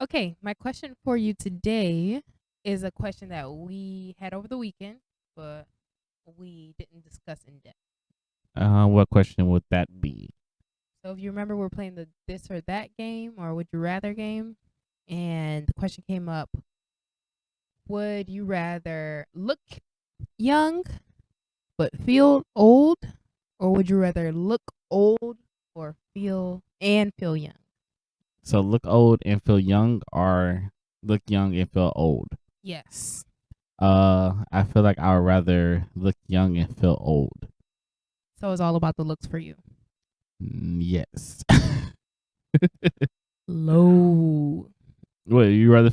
Okay, my question for you today is a question that we had over the weekend, but we didn't discuss in depth. What question would that be? So if you remember, we're playing the this or that game or would you rather game, and the question came up: would you rather look young but feel old, or would you rather look old or feel young? So look old and feel young, or look young and feel old? Yes. I feel like I would rather look young and feel old. So it's all about the looks for you. Yes. Low. What, you rather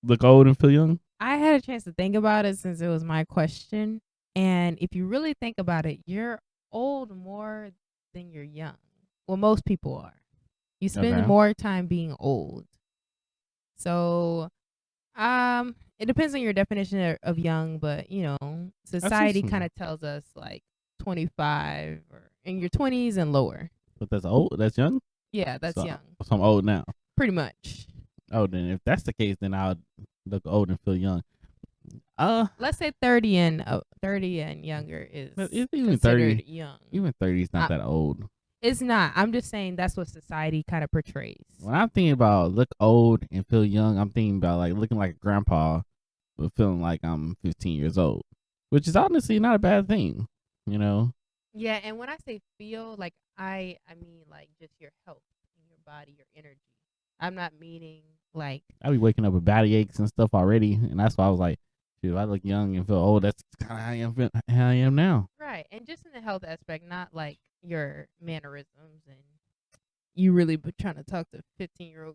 look old and feel young? I had a chance to think about it since it was my question. And if you really think about it, you're old more than you're young. Well, most people are. You spend Okay. more time being old. So, it depends on your definition of young, but I see society kind some, of tells us like 25 or in your 20s and lower. but that's old. That's young. Yeah, that's So, young. so I'm old now. Pretty much. Oh, then if that's the case, then I'll look old and feel young. Uh, Let's say 30 and younger is but it's even considered 30. young. Even 30 is not I, that old. It's not. I'm just saying that's what society kind of portrays. When I'm thinking about look old and feel young, I'm thinking about like looking like a grandpa, but feeling like I'm 15 years old, which is honestly not a bad thing, you know. Yeah, and when I say feel, like I mean like just your health in your body, your energy. I'm not meaning like I be waking up with body aches and stuff already, and that's why I was like, dude, if I look young and feel old, that's kind of how I am now. right, and just in the health aspect, not like your mannerisms and you really be trying to talk to 15-year-old.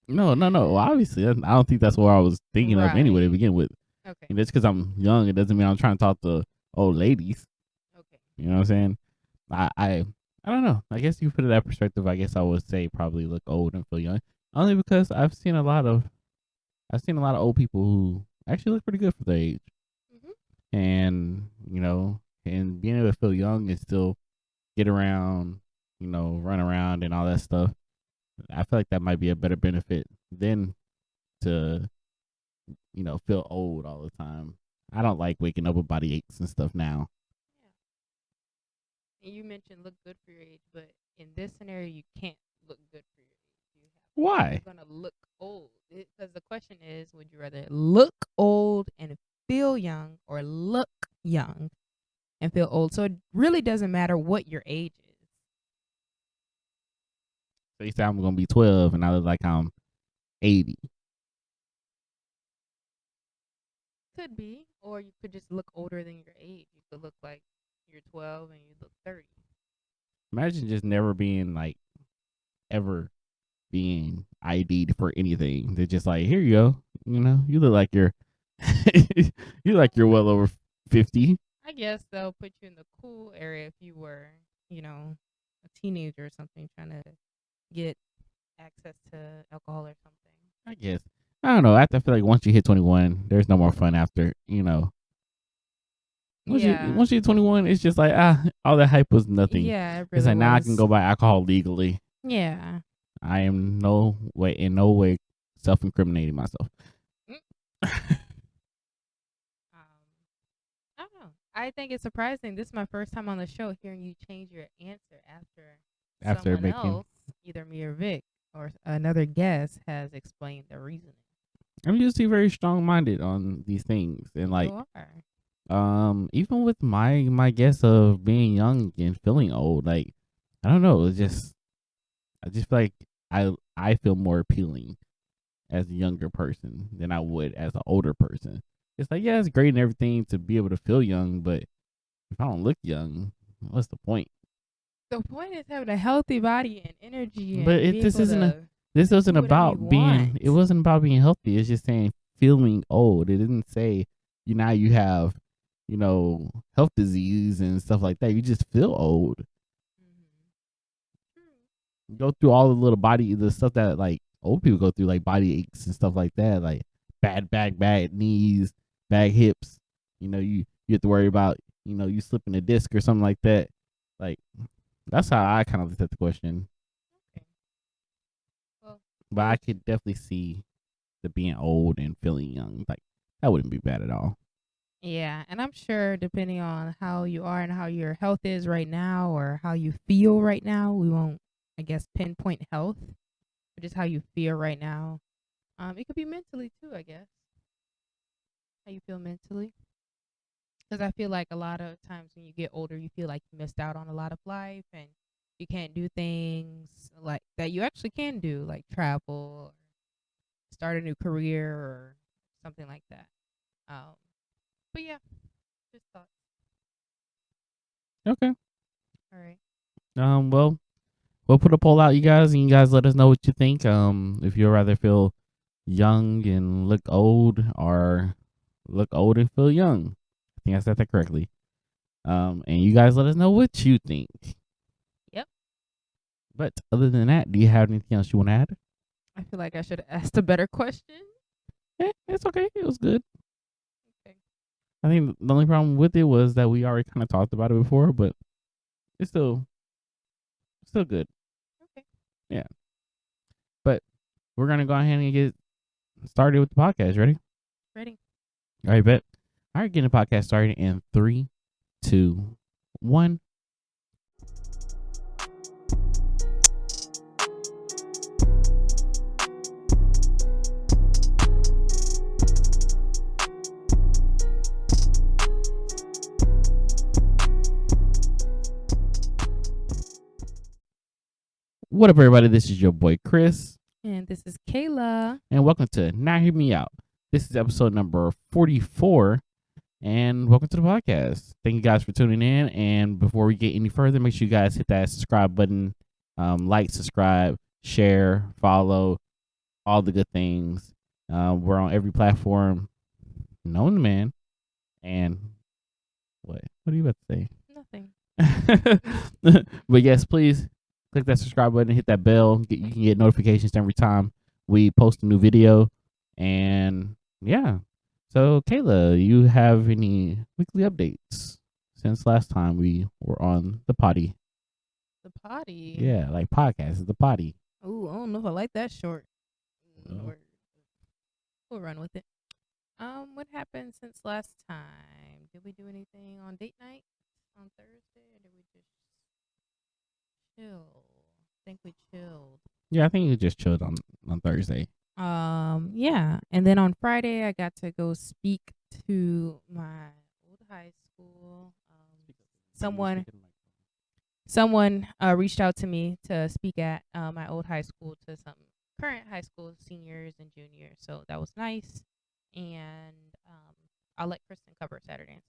No, no, no. Well, obviously, I don't think that's what I was thinking of anyway to Right. begin with. Okay. And just because I'm young, it doesn't mean I'm trying to talk to old ladies. Okay. You know what I'm saying? I, I, I don't know. I guess you put it that perspective. I guess I would say probably look old and feel young, only because I've seen a lot of old people who actually look pretty good for their age, Mhm. and and being able to feel young and still get around, run around and all that stuff. I feel like that might be a better benefit than to feel old all the time. I don't like waking up with body aches and stuff now. Yeah. And you mentioned look good for your age, but in this scenario, you can't look good for your age. Why? You're gonna look old. Because the question is, would you rather look old and feel young, or look young and feel old? So it really doesn't matter what your age is. So you say I'm gonna be 12 and I look like I'm 80. Could be, or you could just look older than your age. You could look like you're 12 and you look 30. Imagine just never being like ever being ID'd for anything. They're just like, here you go. You look like you're you like you're well over 50. I guess they'll put you in the cool area if you were, a teenager or something trying to get access to alcohol or something. I guess. I don't know. I feel like once you hit 21, there's no more fun after. Yeah. Once you hit 21, it's just like all that hype was nothing. Yeah, it It's really like now I can was. go buy alcohol legally. Yeah. I am in no way self incriminating myself. Mm. I don't know. I think it's surprising. This is my first time on the show hearing you change your answer after After someone making, else, either me or Vic or another guest, has explained the reasoning. I'm usually very strong minded on these things, and like You are. even with my guess of being young and feeling old, like I don't know, I just feel like I feel more appealing as a younger person than I would as an older person. It's like, yeah, it's great and everything to be able to feel young, but if I don't look young, what's the point? The point is having a healthy body and energy But and be able to this do wasn't whatever you about being it want. wasn't about being healthy. It's just saying feeling old. It didn't say now you have, health disease and stuff like that. You just feel old. Mm-hmm. You go through all the stuff that like old people go through, like body aches and stuff like that, like bad back, bad knees, bad hips. You have to worry about, you slipping a disc or something like that. Like that's how I kind of looked at the question. Okay. Well, But I could definitely see the being old and feeling young. Like that wouldn't be bad at all. Yeah, and I'm sure depending on how you are and how your health is right now or how you feel right now, we won't, I guess, pinpoint health, but just how you feel right now. It could be mentally too, I guess. How you feel mentally. Because I feel like a lot of times when you get older, you feel like you missed out on a lot of life and you can't do things like that you actually can do, like travel or start a new career or something like that. Um, but yeah, just thoughts. Okay. All right. Well, we'll put a poll out, you guys, and you guys let us know what you think. If you'd rather feel young and look old or look old and feel young. I think I said that correctly. And you guys let us know what you think. Yep. But other than that, do you have anything else you want to add? I feel like I should have asked a better question. It's okay. It was good. Okay. I think the only problem with it was that we already kind of talked about it before, but it's still good. Okay. Yeah. But we're gonna go ahead and get started with the podcast. Ready? Ready. All right, bet. All right, getting the podcast started in 3, 2, 1. What up, everybody? This is your boy Chris, And this is Kayla. and welcome to Now Hear Me Out. This is episode number 44, and welcome to the podcast. Thank you guys for tuning in. And before we get any further, make sure you guys hit that subscribe button, like, subscribe, share, follow, all the good things. We're on every platform known to man. And what are you about to say? Nothing. But yes, please click that subscribe button, hit that bell. You can get notifications every time we post a new video. And yeah. So Kayla, you have any weekly updates since last time we were on the potty? The potty. Yeah, like podcast, the potty. Ooh, I don't know if I like that short. Oh. Word. We'll run with it. What happened since last time? Did we do anything on date night on Thursday, or did we just chill? I think we chilled. Yeah, I think you just chilled on Thursday. Yeah, and then on Friday I got to go speak to my old high school. Someone reached out to me to speak at my old high school to some current high school seniors and juniors, so that was nice. And I'll let Kristen cover Saturday and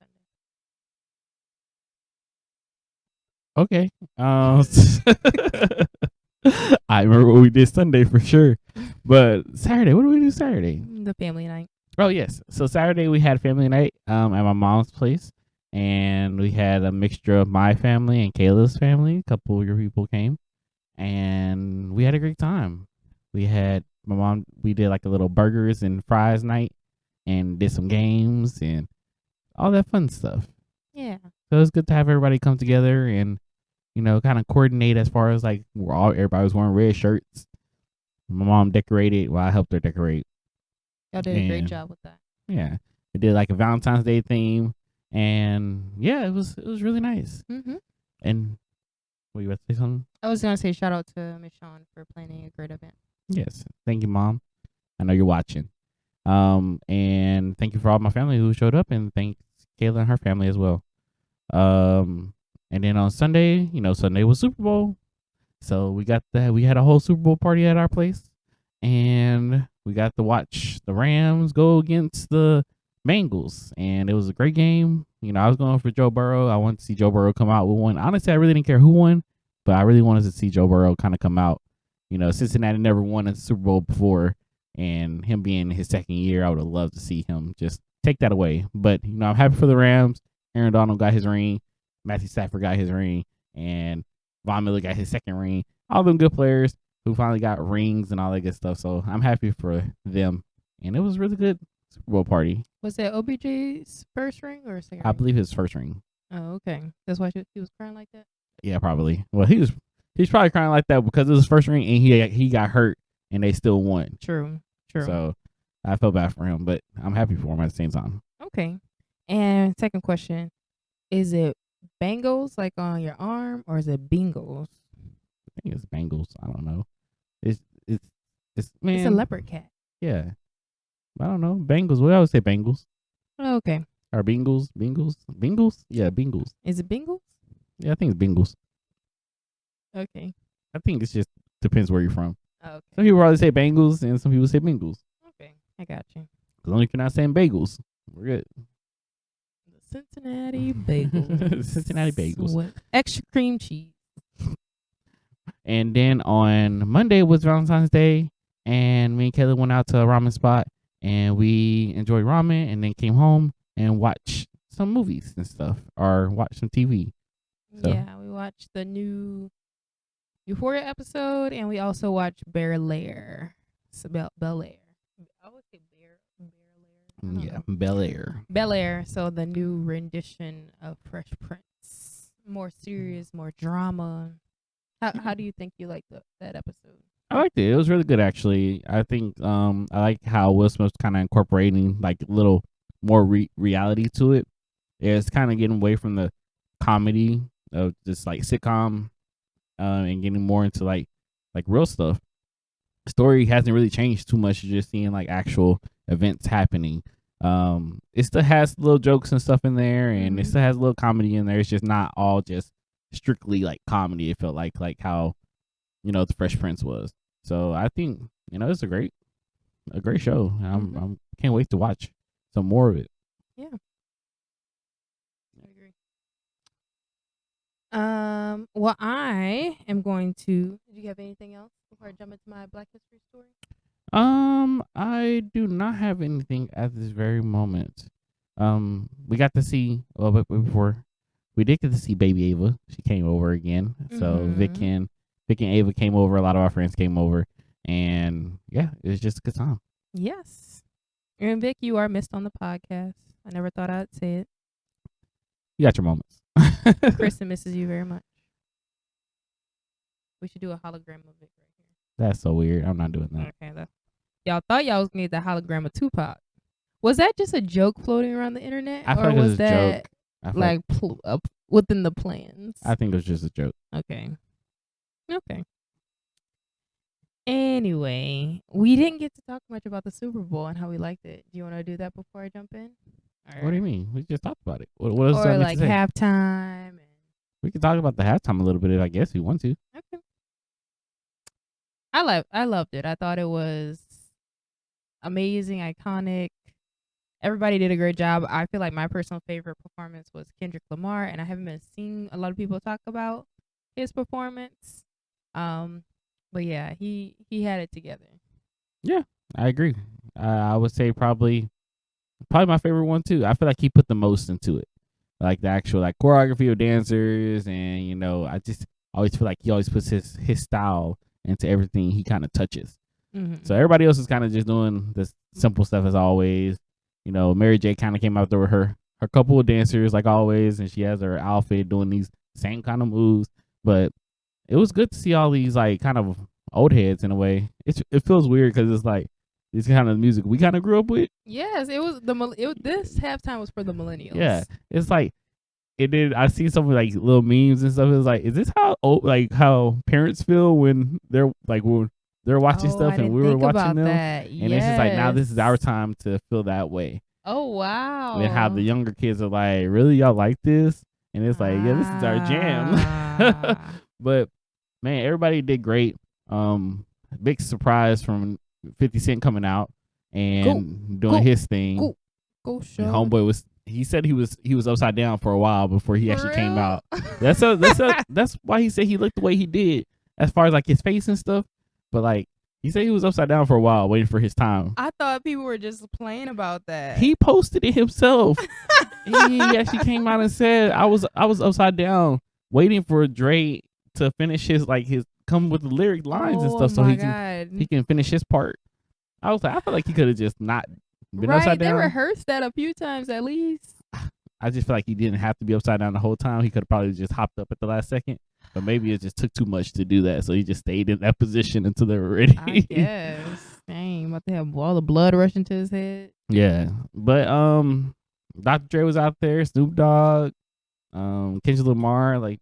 Okay. Sunday. I remember what we did Sunday for sure. But Saturday, what do we do Saturday? The family night. Oh yes. So Saturday we had family night at my mom's place, and we had a mixture of my family and Kayla's family. A couple of your people came, and we had a great time. We had my mom. We did like a little burgers and fries night, and did some games and all that fun stuff. Yeah. So it was good to have everybody come together and kind of coordinate as far as like everybody was wearing red shirts. My mom decorated while I helped her decorate. Y'all did a great job with that. Yeah, we did like a Valentine's Day theme, and yeah, it was really nice. Mm-hmm. And what, you about to say something? I was gonna say shout out to Miss Shawn for planning a great event. Yes, thank you, Mom. I know you're watching. And thank you for all my family who showed up, and thanks Kayla and her family as well. And then on Sunday, Sunday was Super Bowl. So we had a whole Super Bowl party at our place, and we got to watch the Rams go against the Bengals, and it was a great game. I was going for Joe Burrow. I wanted to see Joe Burrow come out with one. Honestly, I really didn't care who won, but I really wanted to see Joe Burrow kind of come out. Cincinnati never won a Super Bowl before, and him being in his second year, I would have loved to see him just take that away. But, I'm happy for the Rams. Aaron Donald got his ring. Matthew Stafford got his ring, and Von Miller got his second ring. All them good players who finally got rings and all that good stuff. So I'm happy for them. And it was a really good Super Bowl party. Was that OBJ's first ring or second I ring? believe his first ring. Oh, okay. That's why he was crying like that? Yeah, probably. Well, he's probably crying like that because it was his first ring and he got hurt and they still won. True. So I felt bad for him, but I'm happy for him at the same time. Okay. And second question, is it bangles like on your arm or is it bingles? I think it's Bengals. I don't know. It's man. It's a leopard cat. Yeah. I don't know. Bengals. We always say Bengals. Okay. Or Bengals. Yeah, Bengals. Is it bingles? Yeah, I think it's Bengals. Okay. I think it's just depends where you're from. Okay. Some people probably say Bengals and some people say Bengals. Okay. I got you. As long as you're not saying bagels, we're good. The Cincinnati bagels. Cincinnati bagels. With extra cream cheese. And then on Monday was Valentine's Day, and me and Kayla went out to a ramen spot, and we enjoyed ramen, and then came home and watched some movies and stuff, or watched some TV. So. Yeah, we watched the new Euphoria episode, and we also watched Bel Air. Bel Air. I would say Bel Air. Yeah, Bel Air. Bel Air. So the new rendition of Fresh Prince, more serious, more drama. How do you think you liked that episode? I liked it. It was really good, actually. I think I like how Will Smith's kind of incorporating like a little more reality to it. It's kind of getting away from the comedy of just like sitcom, and getting more into like real stuff. The story hasn't really changed too much. You're just seeing like actual events happening. It still has little jokes and stuff in there, and it still has a little comedy in there. It's just not all just strictly like comedy. It felt like how the Fresh Prince was. So I think it's a great show. I'm can't wait to watch some more of it. Yeah, I agree. Well, I am going to. Did you have anything else before I jump into my Black History story? I do not have anything at this very moment. We got to see a little bit before. We did get to see baby Ava. She came over again. So Vic and Ava came over. A lot of our friends came over, and yeah, it was just a good time. Yes. And Vic, you are missed on the podcast. I never thought I'd say it. You got your moments. Kristen misses you very much. We should do a hologram of Vic right here. That's so weird. I'm not doing that. Okay, y'all thought y'all was gonna need the hologram of Tupac. Was that just a joke floating around the internet, I or was that a joke. like within the plans? I think it was just a joke. Okay. Anyway, we didn't get to talk much about the Super Bowl and how we liked it. Do you want to do that before I jump in? What do you mean? We just talked about it. What else? Or like halftime. We can talk about the halftime a little bit if I guess we want to. Okay. I loved it. I thought it was amazing, iconic. Everybody did a great job. I feel like my personal favorite performance was Kendrick Lamar, and I haven't been seeing a lot of people talk about his performance. But yeah, he had it together. Yeah, I agree. I would say probably my favorite one too. I feel like he put the most into it, like the actual like choreography of dancers, and I just always feel like he always puts his style into everything he kind of touches. So everybody else is kind of just doing the simple stuff as always. Mary J kind of came out there with her couple of dancers like always, and she has her outfit doing these same kind of moves. But it was good to see all these like kind of old heads in a way. It feels weird because it's like this kind of music we kind of grew up with. Yes, it was this halftime was for the millennials. Yeah, it's like it did. I see some like little memes and stuff. It's like, is this how parents feel when they're watching stuff and we were watching them? That. And it's just like, now this is our time to feel that way. Oh wow! And how the younger kids are like, really, y'all like this? And it's like, yeah, this is our jam. But man, everybody did great. Big surprise from 50 Cent coming out and doing his thing. Go show. And Homeboy he said he was upside down for a while before he actually came out. That's why he said he looked the way he did as far as like his face and stuff. But like he said he was upside down for a while waiting for his time. I thought people were just playing about that. He posted it himself. He actually came out and said I was upside down waiting for Dre to finish his come with the lyric lines and stuff so he can finish his part. I was like, I feel like he could have just not been upside down. They rehearsed that a few times at least. I just feel like he didn't have to be upside down the whole time. He could have probably just hopped up at the last second. But maybe it just took too much to do that, so he just stayed in that position until they were ready. I guess. Dang, about to have all the blood rushing to his head. Yeah, but Dr. Dre was out there, Snoop Dogg, Kendrick Lamar, like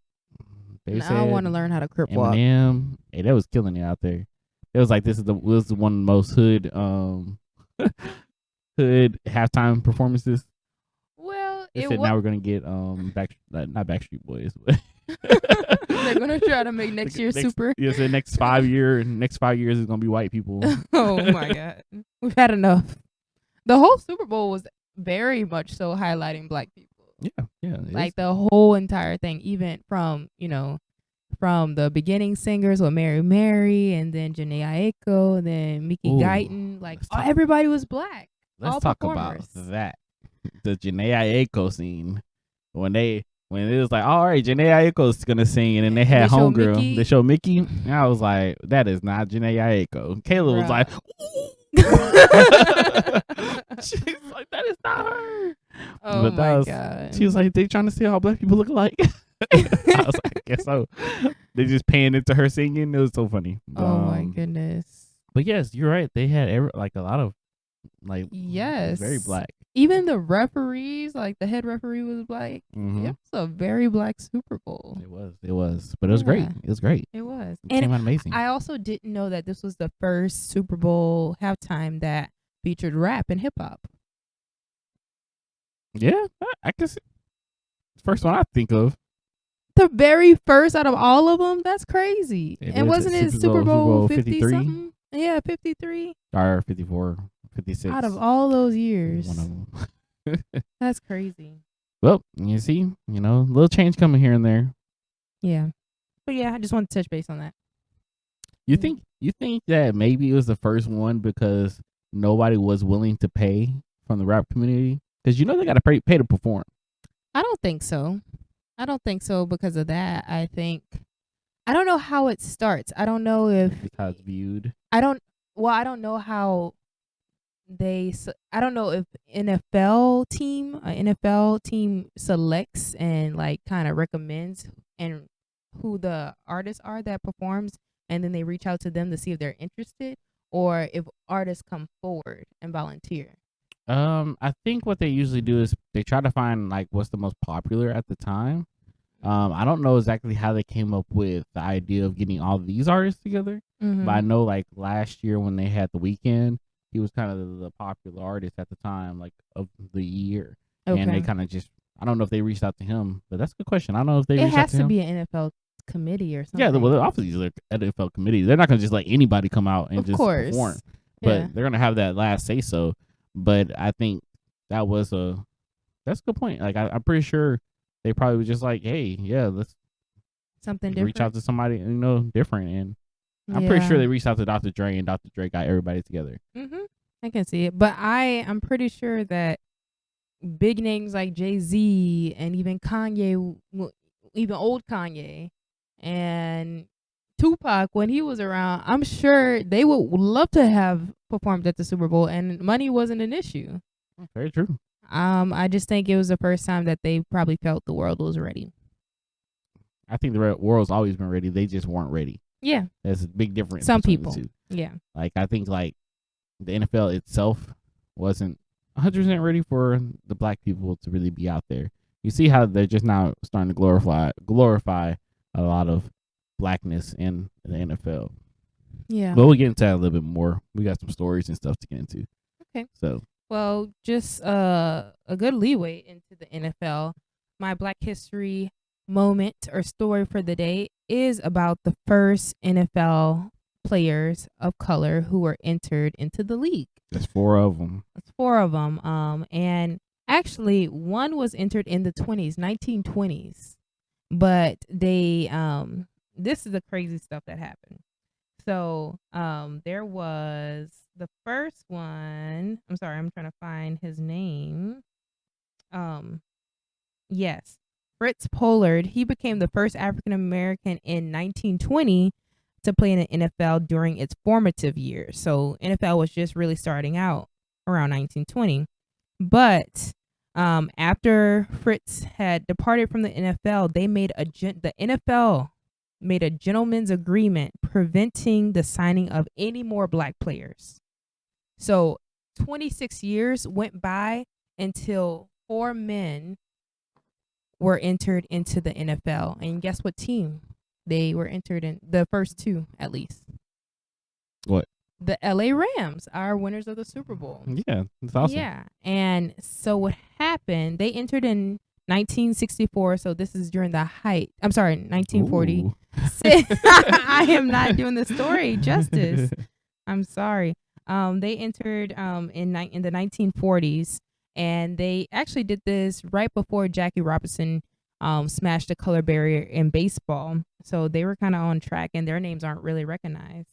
they Now I want to said, learn how to crip walk. Eminem. Hey, that was killing it out there. It was like this was one of the most hood hood halftime performances. Well, They it said was. now we're gonna get not Backstreet Boys, but They're gonna try to make next year super. Yeah, so next 5 years is gonna be white people. Oh my god, we've had enough. The whole Super Bowl was very much so highlighting black people. Yeah. Like the whole entire thing, even from from the beginning singers with Mary, and then Janae Aiko, and then Mickey Guyton. Like everybody was black. Let's talk about that. The Janae Aiko scene when it was like, all right, Janae Aiko's gonna sing, and then they had homegirl. They showed Mickey, and I was like, that is not Janae Aiko. Kayla was like, she's like, that is not her. Oh my god. She was like, they trying to see how black people look alike. I was like, I guess so. They just paying into her singing. It was so funny. Oh my goodness. But yes, you're right. They had a lot of yes, very black. Even the referees, like the head referee was black. Mm-hmm. It was a very black Super Bowl. It was, but it was great. It was great. It was. It came out amazing. I also didn't know that this was the first Super Bowl halftime that featured rap and hip hop. Yeah, I guess first one I think of. The very first out of all of them. That's crazy. And wasn't it Super Bowl 50 something? Yeah, 53 or 54, 56. Out of all those years, one of them. That's crazy. Well, you see, a little change coming here and there. Yeah, but yeah, I just wanted to touch base on that. You think that maybe it was the first one because nobody was willing to pay from the rap community? Because they got to pay to perform. I don't think so. I don't think so because of that. I don't know how it starts. I don't know if it's how it's viewed. I don't know how I don't know if a NFL team selects and like kind of recommends and who the artists are that performs, and then they reach out to them to see if they're interested, or if artists come forward and volunteer. I think what they usually do is they try to find like what's the most popular at the time. I don't know exactly how they came up with the idea of getting all these artists together, but I know like last year when they had The Weeknd, he was kind of the popular artist at the time, like of the year, and they kind of just I don't know if they reached out to him, but that's a good question. I don't know if they reached out to him. It has to be an NFL committee or something. Yeah, well, obviously they're NFL committee. They're not gonna just let anybody come out and just perform, but they're gonna have that last say so. But I think that's a good point. Like I'm pretty sure they probably was just like, hey, yeah, let's something different. Reach out to somebody different, and I'm pretty sure they reached out to Dr. Dre, and Dr. Dre got everybody together. I can see it, but I'm pretty sure that big names like Jay-Z and even Kanye, even old Kanye and Tupac, when he was around, I'm sure they would love to have performed at the Super Bowl, and money wasn't an issue. Very true. I just think it was the first time that they probably felt the world was ready. I think the world's always been ready. They just weren't ready. Yeah. There's a big difference. Some people. Yeah. Like, I think, like, the NFL itself wasn't 100% ready for the black people to really be out there. You see how they're just now starting to glorify a lot of blackness in the NFL. Yeah. But we'll get into that a little bit more. We got some stories and stuff to get into. Okay. So. Well, just a good leeway into the NFL. My Black History moment or story for the day is about the first NFL players of color who were entered into the league. There's 4 of them. That's 4 of them. And actually, one was entered in the 1920s. But they, this is the crazy stuff that happened. So, there was the first one. I'm sorry, I'm trying to find his name. Yes, Fritz Pollard. He became the first African American in 1920 to play in the NFL during its formative years. So NFL was just really starting out around 1920. But after Fritz had departed from the NFL, they made the NFL made a gentleman's agreement preventing the signing of any more black players. So 26 years went by until 4 men were entered into the NFL. And guess what team they were entered in? The first two, at least. What? The LA Rams are winners of the Super Bowl. Yeah, that's awesome. Yeah. And so what happened, they entered in 1964. So this is during the height. I'm sorry, 1940. Ooh. I am not doing the story justice. I'm sorry. They entered in the 1940s, and they actually did this right before Jackie Robinson smashed the color barrier in baseball. So they were kind of on track, and their names aren't really recognized.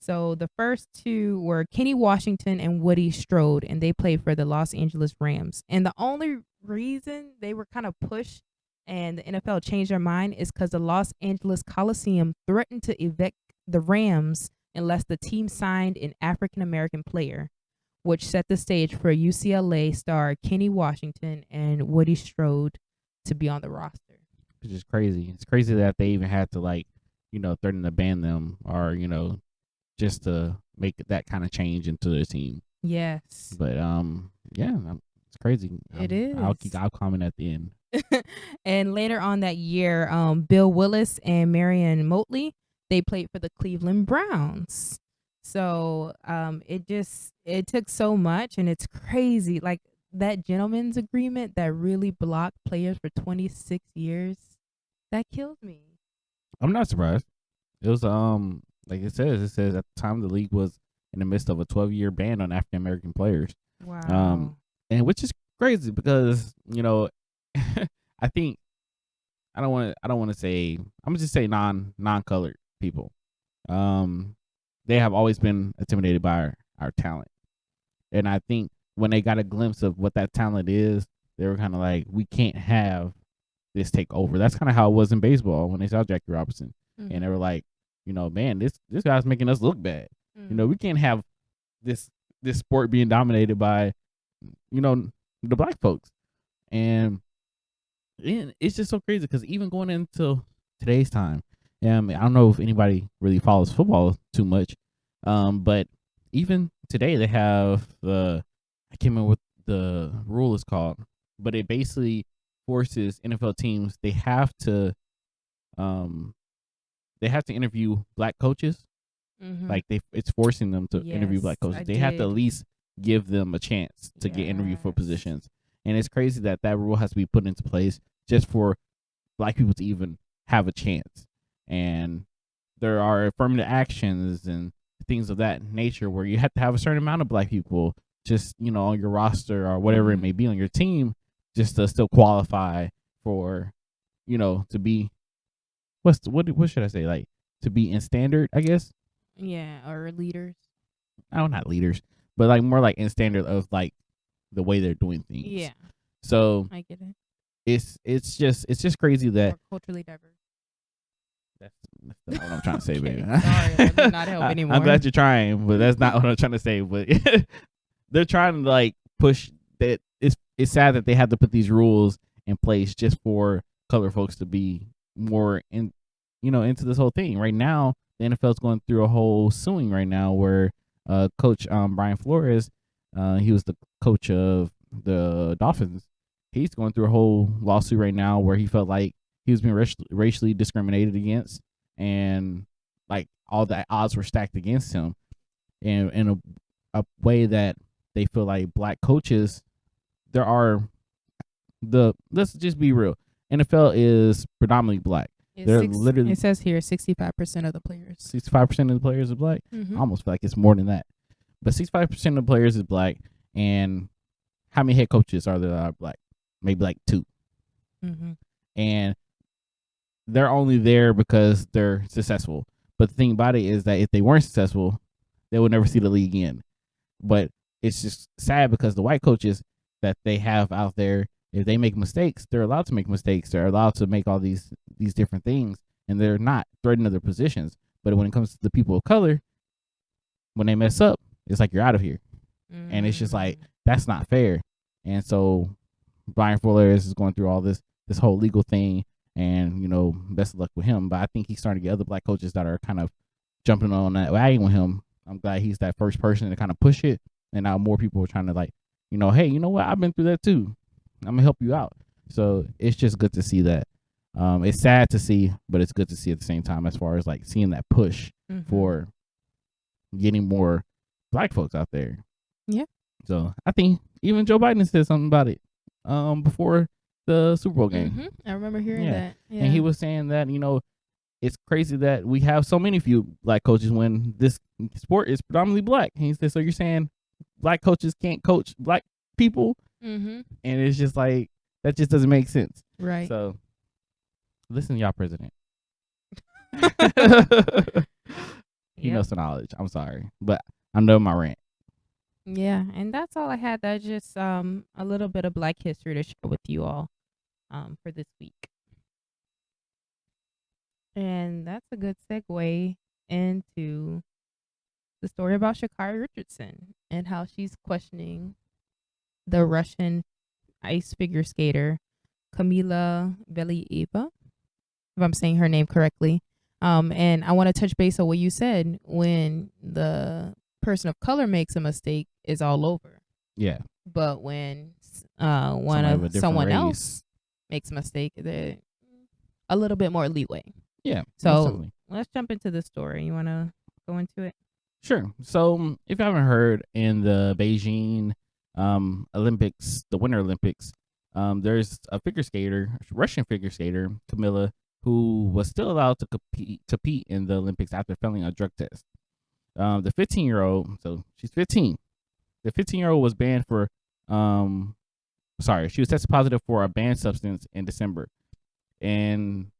So the first two were Kenny Washington and Woody Strode, and they played for the Los Angeles Rams. And the only reason they were kind of pushed and the NFL changed their mind is because the Los Angeles Coliseum threatened to evict the Rams unless the team signed an African-American player, which set the stage for UCLA star Kenny Washington and Woody Strode to be on the roster. Which is crazy. It's crazy that they even had to threaten to ban them or, just to make that kind of change into their team. Yes. But yeah, it's crazy. It is. I'll comment at the end. And later on that year, Bill Willis and Marion Motley, they played for the Cleveland Browns. So it took so much, and it's crazy. Like that gentleman's agreement that really blocked players for 26 years, that killed me. I'm not surprised. It was like it says at the time the league was in the midst of a 12-year ban on African American players. Wow. And which is crazy because I think I don't want to say, I'm gonna just say non-colored people. They have always been intimidated by our talent, and I think when they got a glimpse of what that talent is, they were kind of like, we can't have this take over. That's kind of how it was in baseball when they saw Jackie Robinson, and they were like, man, this guy's making us look bad. We can't have this sport being dominated by the black folks. And it's just so crazy because even going into today's time, I don't know if anybody really follows football too much, but even today they have I can't remember what the rule is called, but it basically forces NFL teams, they have to interview black coaches. Like it's forcing them to interview black coaches. They have to at least give them a chance to get interviewed for positions. And it's crazy that rule has to be put into place just for black people to even have a chance. And there are affirmative actions and things of that nature where you have to have a certain amount of black people just, on your roster or whatever it may be on your team, just to still qualify for, to be, what should I say? Like to be in standard, I guess. Yeah. Or leaders. Oh, not leaders, but like more like in standard of like the way they're doing things. Yeah. So I get it. It's just crazy that more culturally diverse. That's not what I'm trying to say, baby. Sorry, that did not help anymore. I'm glad you're trying, but that's not what I'm trying to say. But they're trying to like push that. It's sad that they have to put these rules in place just for color folks to be more into this whole thing. Right now, the NFL is going through a whole suing right now where Coach Brian Flores, he was the coach of the Dolphins. He's going through a whole lawsuit right now where he felt like he was being racially discriminated against, and like all the odds were stacked against him, and in a way that they feel like black coaches, let's just be real, NFL is predominantly black. It says here 65% of the players. 65% of the players are black. I almost feel like it's more than that, but 65% of the players is black. And how many head coaches are there that are black? Maybe like 2. And they're only there because they're successful. But the thing about it is that if they weren't successful, they would never see the league again. But it's just sad because the white coaches that they have out there, if they make mistakes, they're allowed to make mistakes. They're allowed to make all these different things, and they're not threatening to their positions. But when it comes to the people of color, when they mess up, it's like you're out of here. And it's just like, that's not fair. And so Brian Flores is going through all this whole legal thing, and best of luck with him. But I think he's starting to get other black coaches that are kind of jumping on that wagon with him. I'm glad he's that first person to kind of push it, and now more people are trying to like, hey, you know what? I've been through that too. I'm gonna help you out. So it's just good to see that. It's sad to see, but it's good to see at the same time, as far as like seeing that push for getting more black folks out there. Yeah. So I think even Joe Biden said something about it before the Super Bowl game. I remember hearing that. Yeah. And he was saying that, it's crazy that we have so many few black coaches when this sport is predominantly black. And he said, so you're saying black coaches can't coach black people? And it's just like, that just doesn't make sense. Right. So listen, y'all president. He knows the knowledge. I'm sorry, but I'm done my rant. Yeah, and that's all I had. That's just a little bit of Black history to share with you all for this week. And that's a good segue into the story about Sha'Carri Richardson and how she's questioning the Russian ice figure skater Kamila Valieva, if I'm saying her name correctly. And I want to touch base on what you said. When the person of color makes a mistake, it's all over. Yeah. But when someone else makes a mistake, there's a little bit more leeway. Yeah. So let's jump into the story. You want to go into it? Sure. So if you haven't heard, in the Beijing Olympics, the Winter Olympics, there's a Russian figure skater, Kamila, who was still allowed to compete in the Olympics after failing a drug test. The 15-year-old, so she's 15. The 15-year-old was banned for, she was tested positive for a banned substance in December. And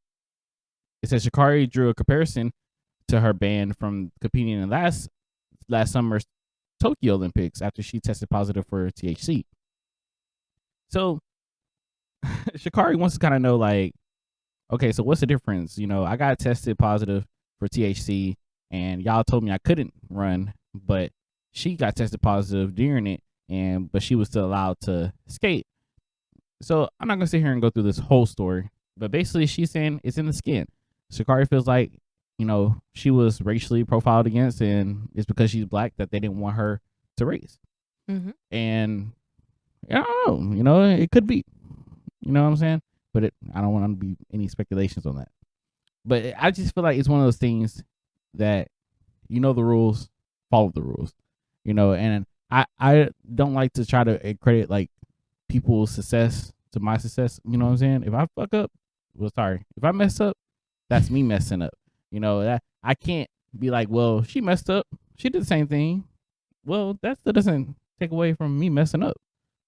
it says Sha'Carri drew a comparison to her ban from competing in last summer's Tokyo Olympics after she tested positive for THC. So Sha'Carri wants to kind of know, like, okay, so what's the difference? I got tested positive for THC, and y'all told me I couldn't run, but she got tested positive during it, but she was still allowed to skate. So I'm not gonna sit here and go through this whole story, but basically she's saying it's in the skin. Sha'Carri feels like, she was racially profiled against, and it's because she's black that they didn't want her to race. And I don't know, it could be, you know what I'm saying? But I don't want to be any speculations on that. But I just feel like it's one of those things that, the rules, follow the rules, and I don't like to try to credit like people's success to my success. You know what I'm saying? If I fuck up, well, sorry. If I mess up, that's me messing up. That I can't be like, well, she messed up. She did the same thing. Well, that still doesn't take away from me messing up.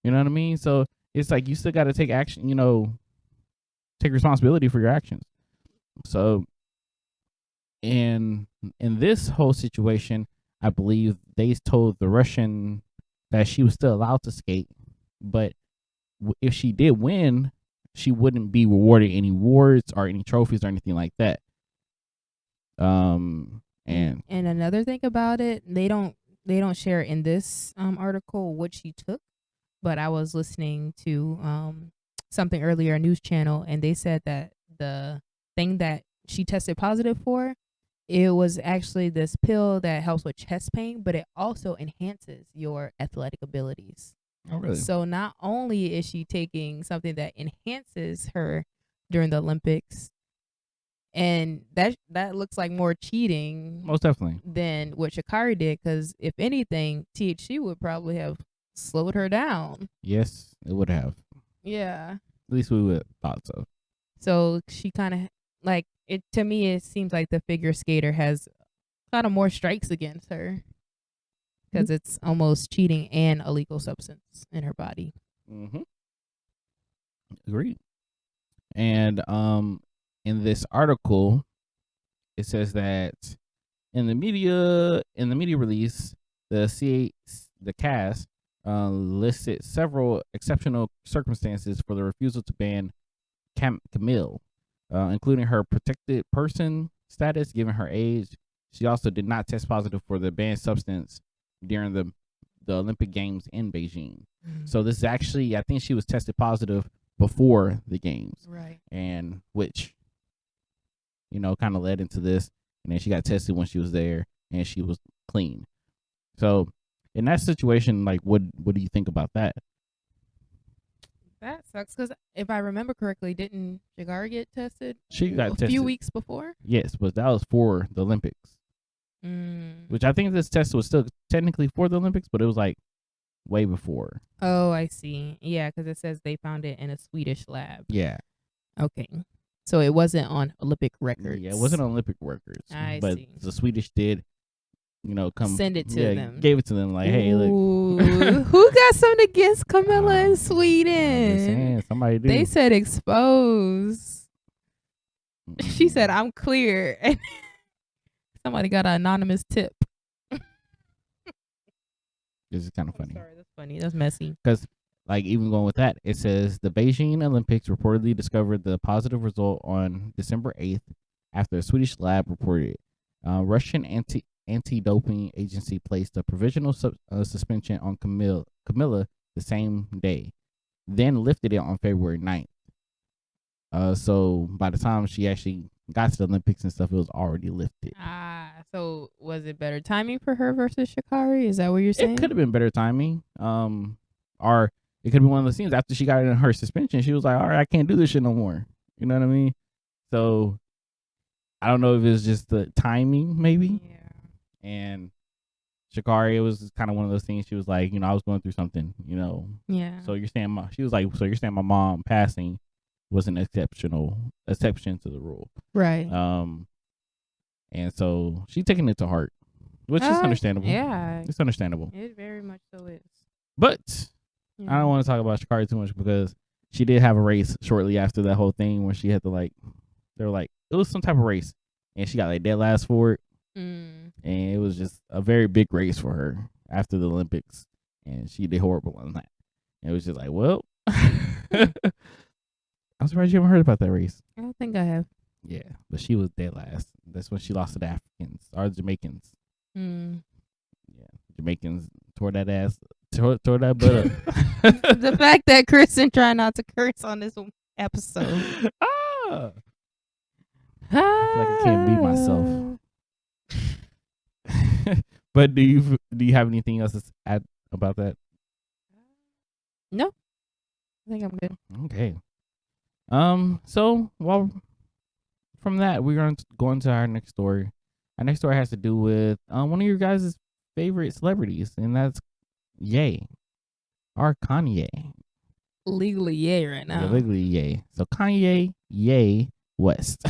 You know what I mean? So it's like, you still got to take action, take responsibility for your actions. So in this whole situation, I believe they told the Russian that she was still allowed to skate, but if she did win, she wouldn't be rewarded any awards or any trophies or anything like that. And another thing about it, they don't share in this article what she took, but I was listening to something earlier, a news channel, and they said that the thing that she tested positive for, it was actually this pill that helps with chest pain, but it also enhances your athletic abilities. Oh, really? So not only is she taking something that enhances her during the Olympics, and that looks like more cheating, most definitely, than what Sha'Carri did, because if anything, THC would probably have slowed her down. Yes, it would have. Yeah. At least we would have thought so. So she kind of, like, it to me, it seems like the figure skater has kind of more strikes against her, because it's almost cheating and a legal substance in her body. Agreed. And in this article, it says that in the media release, the cast listed several exceptional circumstances for the refusal to ban Camille, including her protected person status given her age. She also did not test positive for the banned substance during the Olympic Games in Beijing. So this is actually, I think she was tested positive before the games, Right. and which kind of led into this. And then she got tested when she was there, and she was clean. So in that situation, like, what do you think about that? That sucks because if I remember correctly, didn't Jagar get tested She got a tested few weeks before? Yes, but that was for the Olympics. Which I think this test was still technically for the Olympics, but it was like way before. Oh, I see. Yeah, because it says they found it in a Swedish lab. Yeah. Okay. So it wasn't on Olympic records. Yeah, it wasn't on Olympic records. I but see. the Swedish did, come Send it to them. Gave it to them like, hey, look. Ooh, who got something against Camilla in I'm just Sweden? saying, somebody did. They said expose. She said, I'm clear. And somebody got an anonymous tip. This is kind of funny. Sorry, that's funny. That's messy. Because, like, even going with that, it says the Beijing Olympics reportedly discovered the positive result on December 8th after a Swedish lab reported it. Russian anti-doping agency placed a provisional suspension on Camilla the same day, then lifted it on February 9th. So by the time she actually got to the Olympics and stuff, it was already lifted. So was it better timing for her versus Sha'Carri? Is that what you're saying? It could have been better timing. Or it could be one of those things after she got in her suspension, she was like, all right, I can't do this shit no more. You know what I mean? So I don't know if it's just the timing, maybe. Yeah. And Sha'Carri, it was kind of one of those things. She was like, I was going through something, Yeah. So you're saying my mom passing was an exception to the rule. Right. And so she's taking it to heart, which is understandable. Yeah. It's understandable. It very much so is. But I don't want to talk about Sha'Carri too much because she did have a race shortly after that whole thing where she had to they were like, it was some type of race and she got like dead last for it. And it was just a very big race for her after the Olympics, and she did horrible on that. And it was just like, well, I'm surprised you haven't heard about that race. I don't think I have. Yeah, but she was dead last. That's when she lost to the Africans or the Jamaicans. Yeah, Jamaicans tore that butt up. The fact that Kristen tried not to curse on this episode. I feel like I can't be myself. But do you have anything else to add about that? No, I think I'm good. Okay. So from that, we're going to go into our next story. Our next story has to do with one of your guys' favorite celebrities, and that's Ye, or Kanye. Legally Ye right now. Yeah, legally Ye. So Kanye Ye West.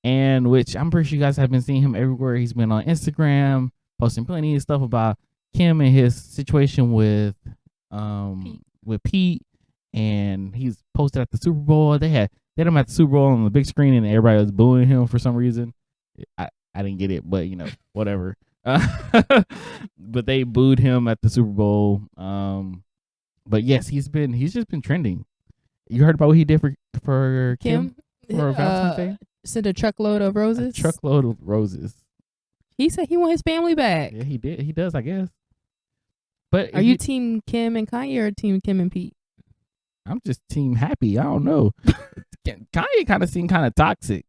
And which I'm pretty sure you guys have been seeing him everywhere. He's been on Instagram posting plenty of stuff about Kim and his situation with Pete, and he's posted at the Super Bowl. They had him at the Super Bowl on the big screen, and everybody was booing him for some reason. I didn't get it, but whatever. But they booed him at the Super Bowl. But yes, he's just been trending. You heard about what he did for Kim for Valentine's Day? Sent a truckload of roses. A truckload of roses. He said he want his family back. Yeah, he did. He does, I guess. But are you team Kim and Kanye or team Kim and Pete? I'm just team happy. I don't know. Kanye kind of seemed kind of toxic.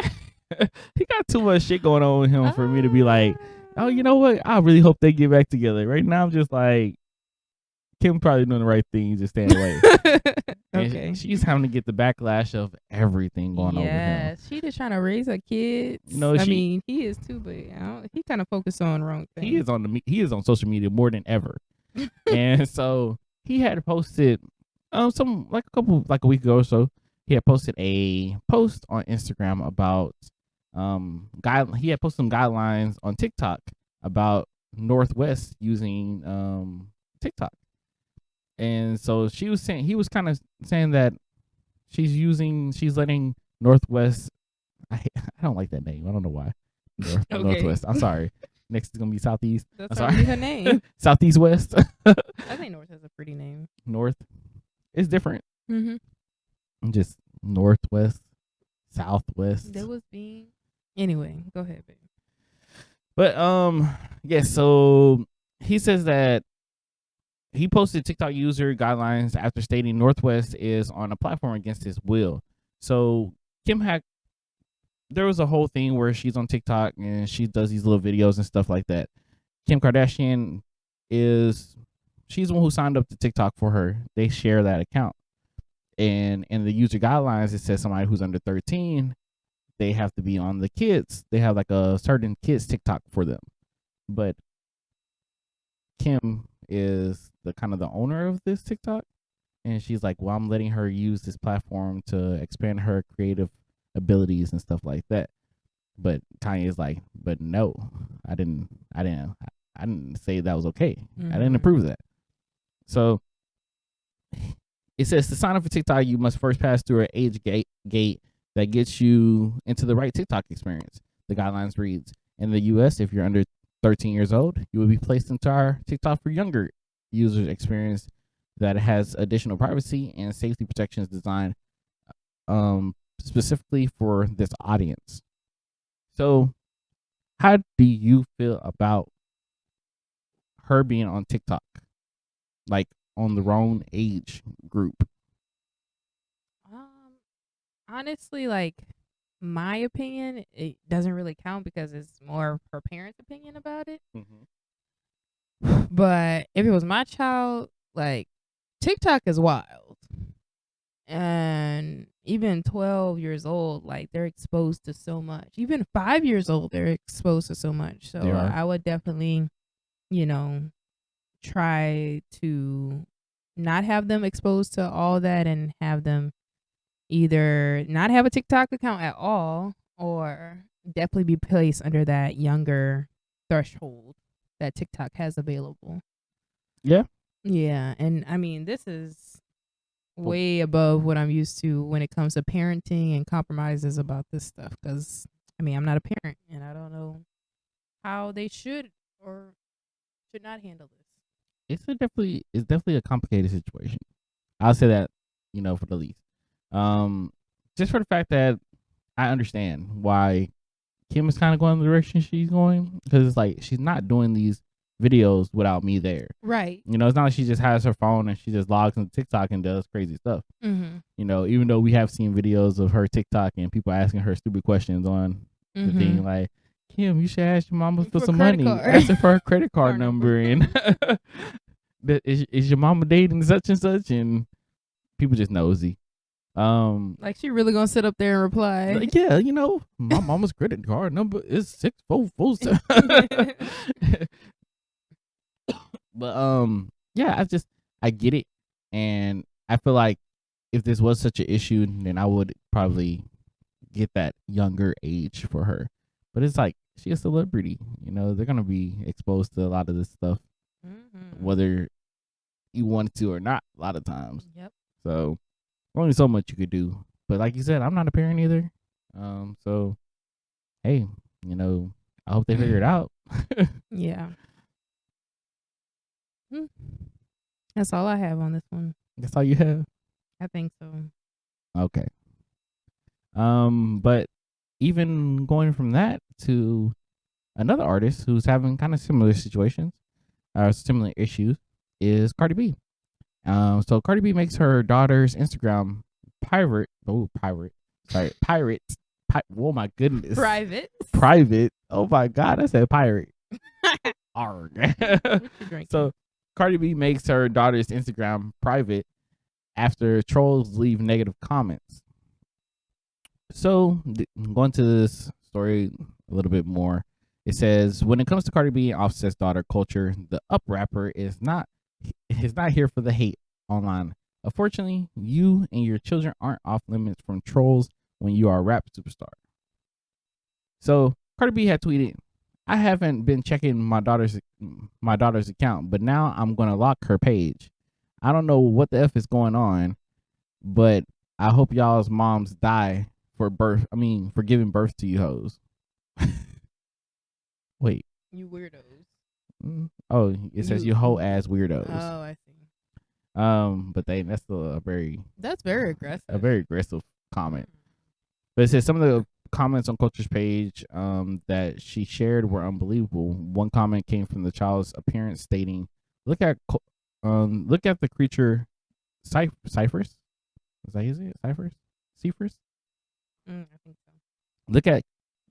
He got too much shit going on with him for me to be like, oh, you know what? I really hope they get back together. Right now, I'm just like, Kim probably doing the right thing, just staying away. Okay. She's having to get the backlash of everything going on with him. Yeah, she just trying to raise her kids. I mean, he is too, but he kind of focused on wrong things. He is on social media more than ever. And so he had posted a week ago or so. He had posted a post on Instagram about he had posted some guidelines on TikTok about Northwest using TikTok. And so he was kind of saying that she's letting Northwest. I don't like that name. I don't know why. Northwest. I'm sorry. Next is gonna be Southeast. That's already her name. Southeast West. I think North has a pretty name. North. It's different. Mm-hmm. Just Northwest, Southwest. There was being. Anyway, go ahead, baby. But yeah. So he says that he posted TikTok user guidelines after stating Northwest is on a platform against his will. So Kim had there was a whole thing where she's on TikTok and she does these little videos and stuff like that. Kim Kardashian is she's the one who signed up to TikTok for her. They share that account. And in the user guidelines, it says somebody who's under 13, they have to be on the kids. They have like a certain kids TikTok for them. But Kim is the kind of the owner of this TikTok. And she's like, well, I'm letting her use this platform to expand her creative abilities and stuff like that. But Kanye's like, but no, I didn't say that was okay. I didn't approve of that. So it says to sign up for TikTok, you must first pass through an age gate that gets you into the right TikTok experience. The guidelines reads, in the U.S., if you're under 13 years old, you will be placed into our TikTok for younger users experience that has additional privacy and safety protections designed specifically for this audience. So how do you feel about her being on TikTok? Like on the wrong age group? Honestly, like my opinion, it doesn't really count because it's more of her parents' opinion about it. But if it was my child, like TikTok is wild. And even 12 years old, like they're exposed to so much. Even 5 years old, they're exposed to so much. So I would definitely, try to not have them exposed to all that and have them either not have a TikTok account at all or definitely be placed under that younger threshold that TikTok has available. Yeah. Yeah. And I mean, this is way above what I'm used to when it comes to parenting and compromises about this stuff. Because, I mean, I'm not a parent and I don't know how they should or should not handle this. It's definitely a complicated situation. I'll say that, for the least. Just for the fact that I understand why Kim is kind of going the direction she's going, because it's like she's not doing these videos without me there. Right. It's not like she just has her phone and she just logs into TikTok and does crazy stuff. Even though we have seen videos of her TikTok and people asking her stupid questions on the thing, like, Kim, you should ask your mama for some money. Ask her for her credit card number. And is your mama dating such and such? And people just nosy. Like she really gonna sit up there and reply? Like, yeah, my mama's credit card number is 6447. But yeah, I get it, and I feel like if this was such an issue, then I would probably get that younger age for her. But it's like she's a celebrity, they're gonna be exposed to a lot of this stuff, whether you want to or not. A lot of times. Yep. So only so much you could do. But like you said, I'm not a parent either. So hey, I hope they figure it out. Yeah. That's all I have on this one. That's all you have? I think so. Okay. But even going from that to another artist who's having kind of similar situations or similar issues is Cardi B. So Cardi B makes her daughter's Instagram private. Oh my goodness. Private. Oh my God, I said pirate. Arg. So Cardi B makes her daughter's Instagram private after trolls leave negative comments. So going to this story a little bit more, it says when it comes to Cardi B and Offset's daughter culture, the up rapper is not here for the hate online. Unfortunately, you and your children aren't off limits from trolls when you are a rap superstar. So Cardi B had tweeted, I haven't been checking my daughter's account, but now I'm gonna lock her page. I don't know what the F is going on, but I hope y'all's moms die for giving birth to you hoes. Wait. You weirdos. Oh, it says you hoe ass weirdos. Oh, I see. But that's very aggressive. A very aggressive comment. But it says some of the comments on Culture's page that she shared were unbelievable. One comment came from the child's appearance stating, look at Look at the creature ciphers. Is that easy? Ciphers? Cephers? I think so.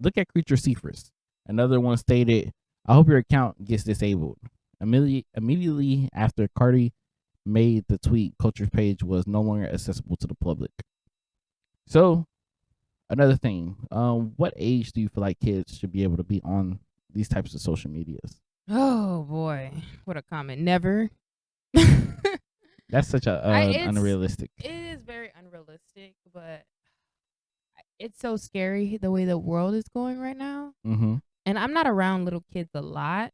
Look at creature Cephers. Another one stated, "I hope your account gets disabled." Immediately after Cardi made the tweet, Culture's page was no longer accessible to the public. So, another thing, what age do you feel like kids should be able to be on these types of social medias? Oh boy, what a comment! Never. That's such a unrealistic. It is very unrealistic, but it's so scary the way the world is going right now. Mm-hmm. And I'm not around little kids a lot,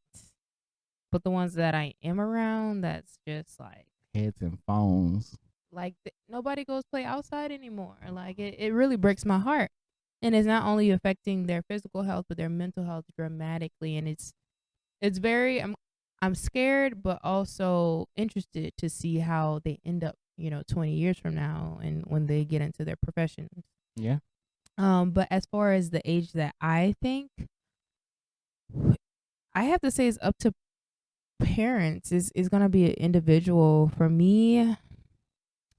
but the ones that I am around, that's just like Heads and phones. like nobody goes play outside anymore. Like it really breaks my heart, and it's not only affecting their physical health but their mental health dramatically. And it's very I'm scared, but also interested to see how they end up, 20 years from now and when they get into their professions. Yeah. But as far as the age that I think, I have to say it's up to parents. Is gonna be an individual. For me,